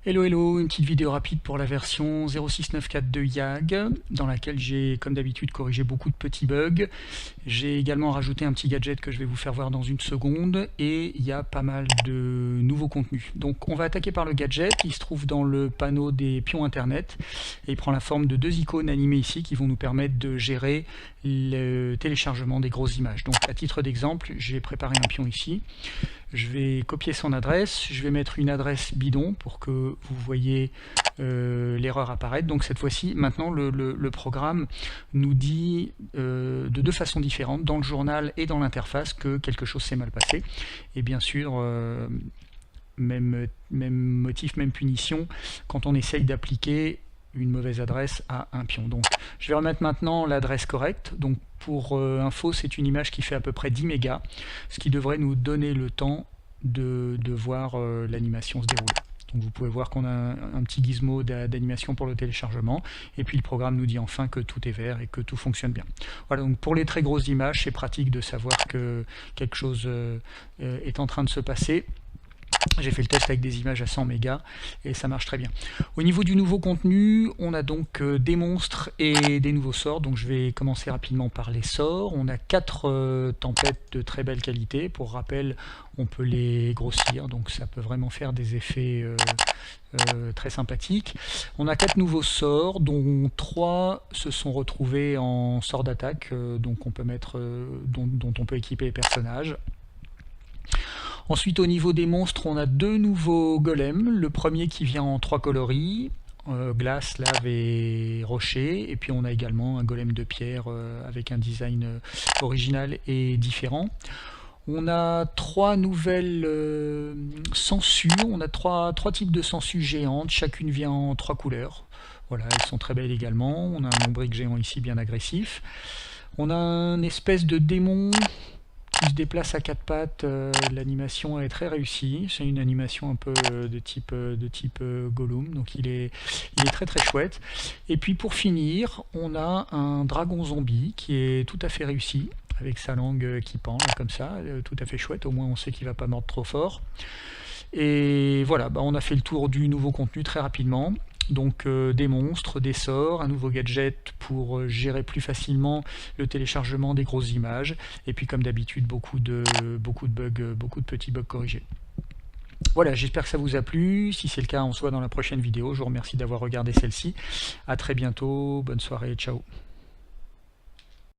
Hello hello, une petite vidéo rapide pour la version 06942 de YAG, dans laquelle j'ai comme d'habitude corrigé beaucoup de petits bugs. J'ai également rajouté un petit gadget que je vais vous faire voir dans une seconde, et il y a pas mal de nouveaux contenus. Donc on va attaquer par le gadget. Il se trouve dans le panneau des pions internet, et il prend la forme de deux icônes animées ici qui vont nous permettre de gérer le téléchargement des grosses images. Donc à titre d'exemple, j'ai préparé un pion ici. Je vais copier son adresse, je vais mettre une adresse bidon pour que vous voyez l'erreur apparaître. Donc cette fois-ci, maintenant le programme nous dit de deux façons différentes, dans le journal et dans l'interface, que quelque chose s'est mal passé. Et bien sûr, même motif, même punition, quand on essaye d'appliquer une mauvaise adresse à un pion. Donc je vais remettre maintenant l'adresse correcte. Donc pour info, c'est une image qui fait à peu près 10 mégas, ce qui devrait nous donner le temps de voir l'animation se dérouler. Donc vous pouvez voir qu'on a un petit gizmo d'animation pour le téléchargement, et puis le programme nous dit enfin que tout est vert et que tout fonctionne bien. Voilà, donc pour les très grosses images, c'est pratique de savoir que quelque chose est en train de se passer. J'ai fait le test avec des images à 100 mégas et ça marche très bien. Au niveau du nouveau contenu, on a donc des monstres et des nouveaux sorts. Donc je vais commencer rapidement par les sorts. On a 4 tempêtes de très belle qualité. Pour rappel, on peut les grossir, donc ça peut vraiment faire des effets très sympathiques. On a 4 nouveaux sorts, dont 3 se sont retrouvés en sorts d'attaque, donc on peut mettre, dont on peut équiper les personnages. Ensuite, au niveau des monstres, on a 2 nouveaux golems. Le premier qui vient en 3 coloris, glace, lave et rocher. Et puis on a également un golem de pierre avec un design original et différent. On a 3 nouvelles sangsues. On a 3 types de sangsues géantes. Chacune vient en 3 couleurs. Voilà, elles sont très belles également. On a un lombric géant ici bien agressif. On a un espèce de démon qui se déplace à 4 pattes. L'animation est très réussie, c'est une animation un peu de type Gollum, donc il est très très chouette. Et puis pour finir, on a un dragon zombie qui est tout à fait réussi, avec sa langue qui pend là, comme ça, tout à fait chouette, au moins on sait qu'il va pas mordre trop fort. Et voilà, on a fait le tour du nouveau contenu très rapidement. Donc des monstres, des sorts, un nouveau gadget pour gérer plus facilement le téléchargement des grosses images, et puis comme d'habitude beaucoup de bugs, beaucoup de petits bugs corrigés. Voilà, j'espère que ça vous a plu. Si c'est le cas, on se voit dans la prochaine vidéo. Je vous remercie d'avoir regardé celle-ci. A très bientôt, bonne soirée, ciao.